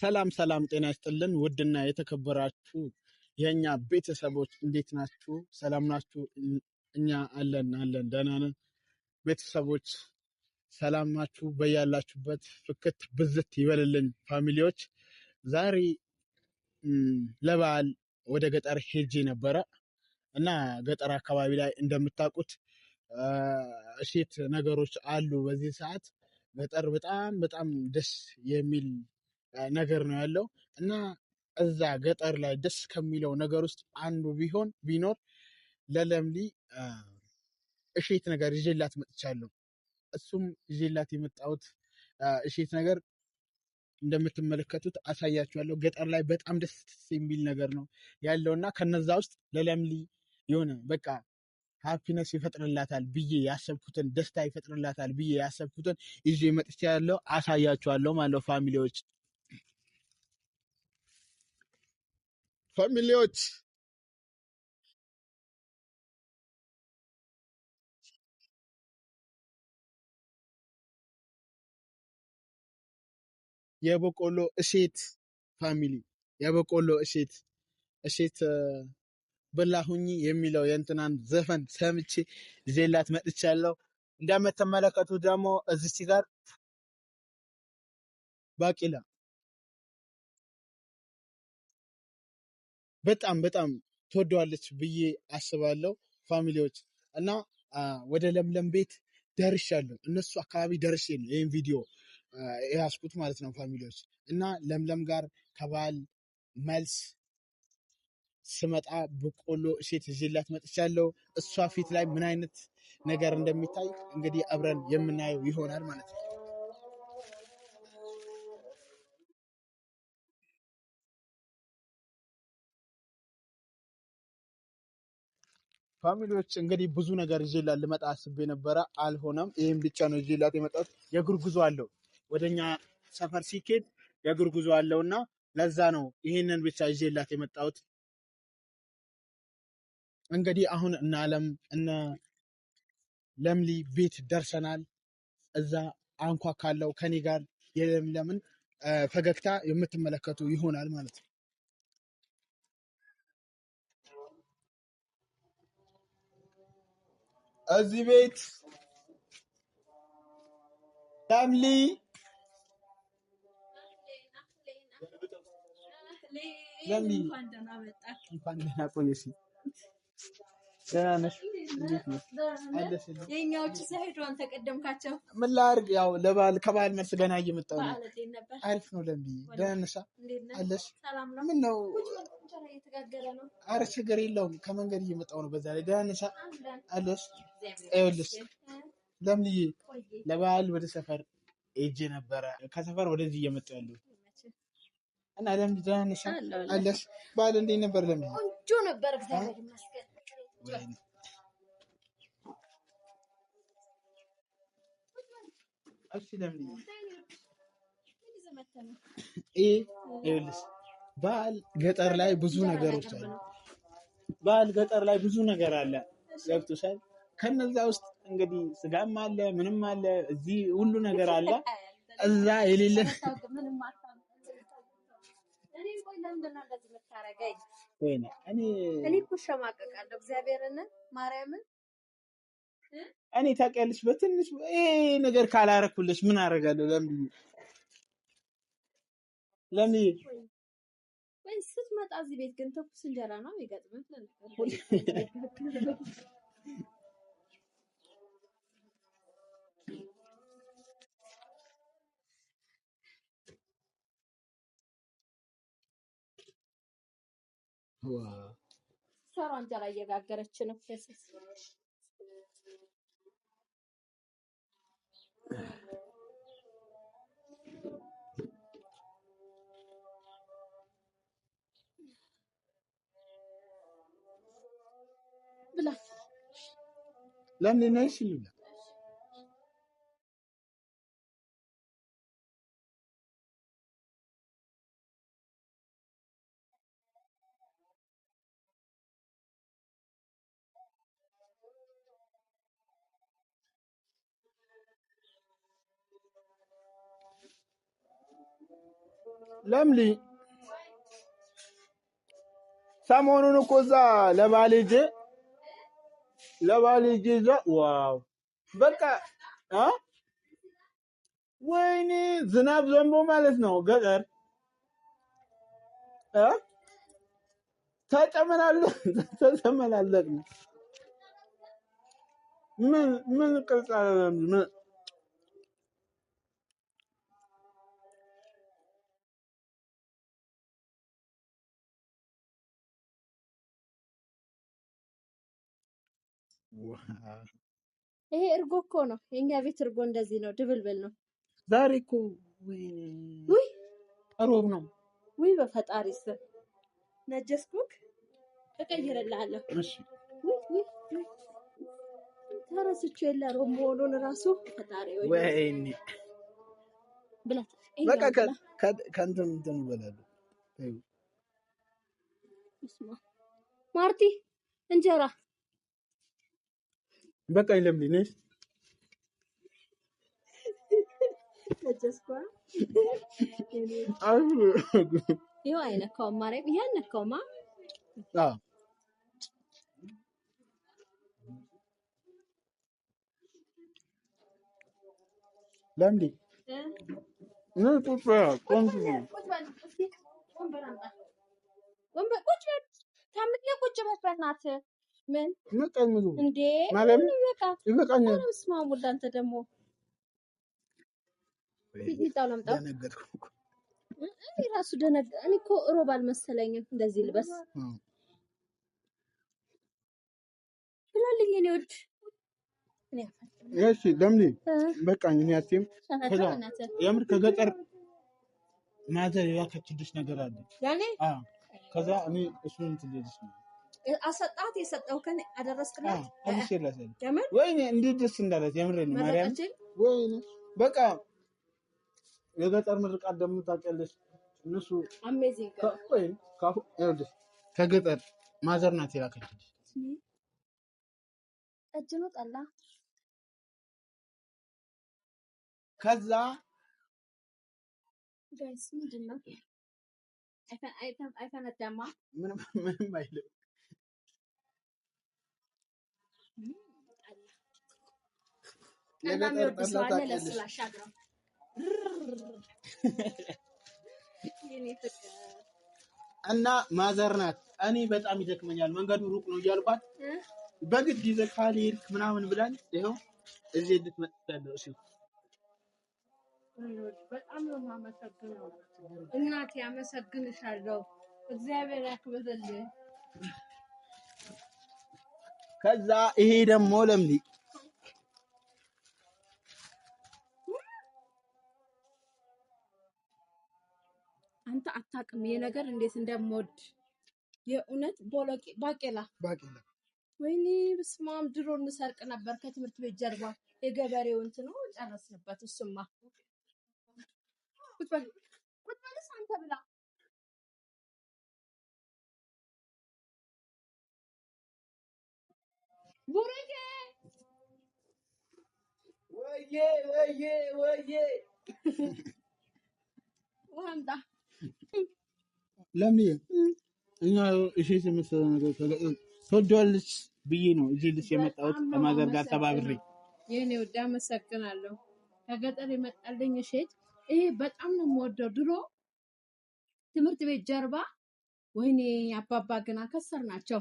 ሰላም ሰላም፣ ጤና ይስጥልን ውድና የተከበራችሁ የኛ ቤተሰቦች እንዴት ናችሁ? ሰላም ናችሁ? እኛ አለን ደህና ነን። ቤተሰቦች ሰላም ናችሁ? በያላችሁበት ፍክት ብዝት ይበልልኝ። ፋሚሊዎች ዛሬ ለበዓል ወደ ገጠር ሄጄ ነበረ እና ገጠር አካባቢ ላይ እንደምታውቁት እሴት ነገሮች አሉ። በዚህ ሰዓት ገጠር በጣም በጣም ደስ የሚል ነገር ነው ያለው እና እዛ ገጠር ላይ ደስ ከሚለው ነገር ውስጥ አንዱ ቢኖር ለለምሊ እሼት ነገር ይዤላት መጥቻለሁ። እሱም ይዤላት የመጣሁት እሼት ነገር እንደምትመለከቱት አሳያችኋለሁ። ገጠር ላይ በጣም ደስ የሚል ነገር ነው ያለው እና ከነዛ ውስጥ ለለምሊ የሆነ በቃ ሃፒነስ ይፈጥርላታል ብዬ ያሰብኩትን ደስታ ይፈጥርላታል ብዬ ያሰብኩትን ይዤ መጥቻለሁ። አሳያችኋለሁ ማለት ፋሚሊዎች የበቆሎ እሼት ፋሚሊ የበቆሎ እሼት በላሁኝ የሚለው የእንትናን ዘፈን ሰምቼ ይዤላት መጥቻለሁ። እንደምትመለከቱት ደግሞ እዚች ጋር ባቂላ በጣም በጣም ትወደዋለች ብዬ አስባለሁ ፋሚሊዎች። እና ወደ ለምለም ቤት ደርሻለሁ። እነሱ አካባቢ ደርሼ ነው ይህን ቪዲዮ የያዝኩት ማለት ነው ፋሚሊዎች። እና ለምለም ጋር ከበዓል መልስ ስመጣ በቆሎ እሼት ይዤላት መጥቻለሁ። እሷ ፊት ላይ ምን አይነት ነገር እንደሚታይ እንግዲህ አብረን የምናየው ይሆናል ማለት ነው። ፋሚሊዎች እንግዲህ ብዙ ነገር ይዤላት ልመጣ አስቤ ነበረ፣ አልሆነም። ይህም ብቻ ነው ይዤላት የመጣሁት። የእግር ጉዞ አለው ወደኛ ሰፈር ሲኬድ የእግር ጉዞ አለውና ለዛ ነው ይህንን ብቻ ይዤላት የመጣሁት። እንግዲህ አሁን እነ አለም እነ ለምሊ ቤት ደርሰናል። እዛ አንኳ ካለው ከኔ ጋር የለምለምን ፈገግታ የምትመለከቱ ይሆናል ማለት ነው። እዚህ ቤት ለምሊ እንኳን ደህና ቆየሽ። ደህና ነሽ? የኛዎቹ ሳይሄዱ አንተ ቀደምካቸው። ምን ላድርግ? ያው ከበዓል መልስ ገና እየመጣሁ ነው። አሪፍ ነው። ለምሊ ደህና ነሽ? አለሽ? ምን ነው? ኧረ ችግር የለውም። ከመንገድ እየመጣሁ ነው። በዛ ላይ ደህና ነሽ? አለሽ? ይኸውልሽ ለምልዬ ለበዓል ወደ ሰፈር ሄጄ ነበረ። ከሰፈር ወደዚህ እየመጣሁ ያለሁት እና ለምሊ ደህና ነሽ? አለሽ? በዓል እንዴት ነበር? ለምሊ ቆንጆ ነበር፣ እግዚአብሔር ይመስገን። እሺ ለምሊ ይኸውልሽ በዓል ገጠር ላይ ብዙ ነገሮች አሉ። በዓል ገጠር ላይ ብዙ ነገር አለ። ገብቶሻል? ከነዛ ውስጥ እንግዲህ ስጋም አለ፣ ምንም አለ፣ እዚህ ሁሉ ነገር አለ። እዛ የሌለ እኔ እኮ እሸማቀቃለሁ እግዚአብሔርን ማርያምን። እኔ ታውቂያለሽ በትንሽ ይሄ ነገር ካላረኩልሽ ምን አደርጋለሁ? ለምን ወይ ስትመጣ እዚህ ቤት ግን ትኩስ እንጀራ ነው የሚገጥምህ ለነገር። ሰራ እንጀራ እየጋገረች ነው። ፈሰስ ብላ ለምን ነሽ? ለምሊ ሰሞኑን እኮ እዛ ለባልጄ እዛ ዋው በቃ ወይኔ ዝናብ ዘንቦ ማለት ነው ገጠር ተጨመላለቅን። ምን ቅርጽ አለም ይሄ እርጎ እኮ ነው። የኛ ቤት እርጎ እንደዚህ ነው፣ ድብልብል ነው። ዛሬ እኮ ውይ ሮብ ነው። ውይ በፈጣሪ ስም ነጀስኩክ እቀይርልሃለሁ። እሺ ውይ ተረስቼው የለ ሮብ መሆኑን እራሱ ፈጣሪ ወይኔ ብላት በቃ ከእንትን በላሉ ማርቲ እንጀራ በቃ ይለምልኝ ነሽ ነጀስኩ ይኸው አይነካውም። ማርያም ይሄ አይነካውማ። ለምዲ ምን ቁጭ በል ቁጭ በል በእናትህ። ምን መቀምሩ እንዴ ማለት በቃ ይበቃኛል። ስማሙ አንተ ደግሞ ይጣው ለምጣው ደነገጥኩ። እኔ ራሱ እኔ እኮ ሮብ አልመሰለኝም እንደዚህ ልበስ ብላለኝ። እኔ ወድ እሺ ለምዲ በቃኝ። እኔ አትይም የምር ከገጠር ማዘር ያከችልሽ ነገር አለ ያኔ ከዛ እኔ እሱን ትልልሽ ነው አሰጣት የሰጠው ከኔ አደረስክላት አልሽላሰ ወይኔ እንዴት ደስ እንዳላት የምር ነው ማርያም። ወይኔ በቃ የገጠር ምርቃት ደግሞ ታውቂያለሽ እነሱ አሜዚንግ ወይ ከገጠር ማዘር ናት የላከችልሽ። ጠጅ ነው ጠላ ከዛ ጋይስ ምንድን ነው አይፈነዳማ ምንም አይልም። የገጠር ጠላ ታውቂያለሽ እና ማዘር ናት። እኔ በጣም ይደክመኛል መንገዱ ሩቅ ነው እያልኳት በግድ ይዘህ ካልሄድክ ምናምን ብላኝ ይኸው እዚህ እንድትመጣለህ። እሺ በጣም ነው የማመሰግነው እናቴ፣ አመሰግንሻለሁ። እግዚአብሔር ያክብርልኝ። ከዛ ይሄ ደግሞ ለምዲ አንተ አታውቅም ይሄ ነገር እንዴት እንደምወድ የእውነት ባቄላ ወይኔ በስመ አብ። ድሮ እንሰርቅ ነበር ከትምህርት ቤት ጀርባ የገበሬው እንትን ነው ጨረስንበት። እሱማ ቁጭ በልስ አንተ ብላ ቡሬጌ ወዬ ወንዳ ለምን እኛ እሺ የመሰለ ነገር ተወዷልሽ ብዬ ነው እዚህ ልጅ የመጣሁት ከማዘር ጋር ተባብሬ። የኔ ወዳ አመሰግናለሁ። ከገጠር የመጣልኝ እሸት ይሄ በጣም ነው የምወደው። ድሮ ትምህርት ቤት ጀርባ ወይኔ አባባ ግን አከሰር ናቸው።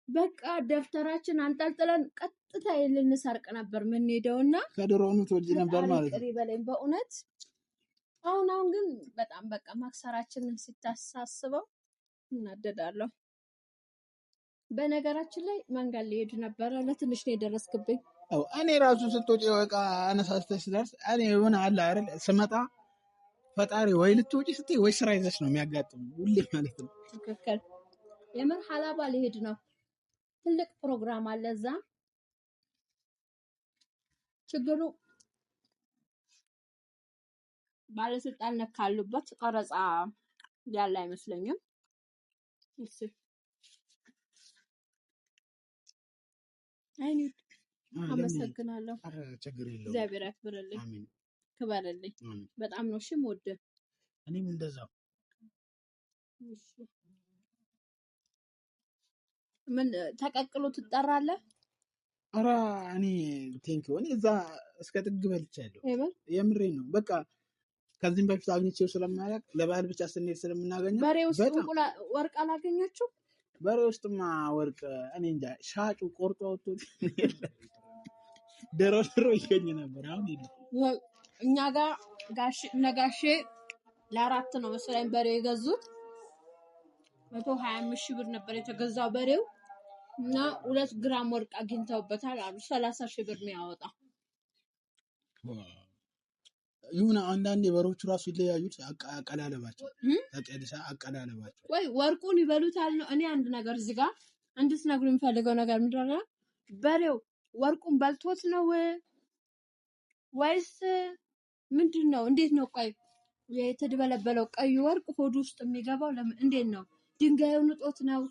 በቃ ደፍተራችን አንጠልጥለን ቀጥታ ልንሰርቅ ነበር የምንሄደውና ከድሮውኑ ተወጂ ነበር ማለት ነው በእውነት። አሁን ግን በጣም በቃ ማክሰራችንን ሲታሳስበው እናደዳለሁ። በነገራችን ላይ መንገድ ሊሄድ ነበረ ለትንሽ ነው የደረስክብኝ። እኔ ራሱ ስትወጪ በቃ አነሳስተሽ ደርስ እኔ የሆነ አለ አይደል ስመጣ ፈጣሪ ወይ ልትወጪ ስትይ ወይ ስራ ይዘሽ ነው የሚያጋጥም ሁሌ ማለት ነው። ትክክል። የምር ሀላባ ሊሄድ ነው። ትልቅ ፕሮግራም አለ እዛ። ችግሩ ባለስልጣን ካሉበት ቀረጻ ያለ አይመስለኝም። እሺ አይኔ አመሰግናለሁ። ችግር የለውም። እግዚአብሔር ያክብርልኝ፣ ክበርልኝ። በጣም ነው እሺ የምወደው። እኔም እንደዛው። እሺ ምን ተቀቅሎ ትጠራለህ? ኧረ እኔ ቴንኪው እኔ እዛ እስከ ጥግ በልቻለሁ። ይበል የምሬን ነው። በቃ ከዚህም በፊት አግኝቼው ስለማያውቅ ለባህል ብቻ ስንሄድ ስለምናገኘው በሬ ውስጥ በጣም ወርቅ አላገኛችሁ? በሬ ውስጥማ ወርቅ እኔ እንጃ ሻጩ ቆርጦ አውጥቶት ድሮ ይገኝ ነበር። አሁን የለም። እኛ ጋር ነጋሼ ለአራት ነው መሰለኝ በሬው የገዙት 125 ሺህ ብር ነበር የተገዛው በሬው እና 2 ግራም ወርቅ አግኝተውበታል አሉ 30 ሺህ ብር ነው ያወጣው። ይሁን አንዳንዴ በሮቹ ራሱ ይለያዩት አቀላለባቸው ታውቂያለሽ? አቀላለባቸው ወይ ወርቁን ይበሉታል ነው። እኔ አንድ ነገር እዚህ ጋር እንድትነግሩ የሚፈልገው ነገር ምንድን ነው? በሬው ወርቁን በልቶት ነው ወይስ ምንድን ነው? እንዴት ነው? ቆይ የተደበለበለው ቀይ ወርቅ ሆድ ውስጥ የሚገባው ለምን? እንዴት ነው? ድንጋዩ ንጦት ነው?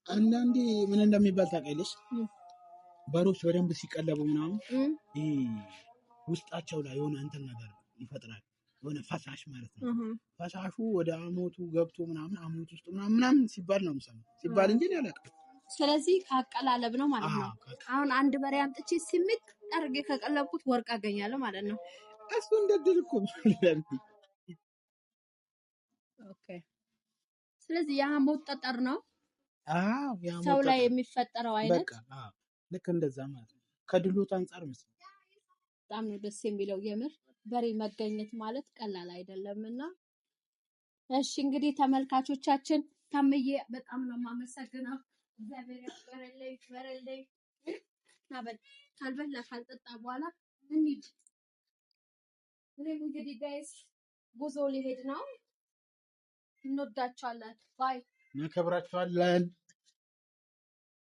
አንዳንዴ ምን እንደሚባል ታውቂያለሽ? በሮች በደንብ ሲቀለቡ ምናምን ውስጣቸው ላይ የሆነ እንትን ነገር ይፈጥራል። የሆነ ፈሳሽ ማለት ነው። ፈሳሹ ወደ አሞቱ ገብቶ ምናምን አሞት ውስጥ ምናምን ሲባል ነው የምሰማው ሲባል እንጂ አላውቅም። ስለዚህ ካቀላለብ ነው ማለት ነው። አሁን አንድ በሬ አምጥቼ ሲሚት አድርጌ ከቀለብኩት ወርቅ አገኛለሁ ማለት ነው። እሱ እንደድል እኮ ማለት ነው። ኦኬ። ስለዚህ የሐሞት ጠጠር ነው የሐሞት ሰው ላይ የሚፈጠረው አይነት በቃ ልክ እንደዛ ማለት ነው። ከድሎት አንጻር መስሎኝ በጣም ነው ደስ የሚለው። የምር በሬ መገኘት ማለት ቀላል አይደለምና እሺ እንግዲህ ተመልካቾቻችን ታምዬ በጣም ነው የማመሰግነው። እግዚአብሔር ያክብርልኝ ይክበርልኝ። ካልበላ ካልጠጣ በኋላ እንሂድ። እንግዲህ ጋይስ ጉዞ ሊሄድ ነው። እንወዳችኋለን። ባይ እናከብራችኋለን።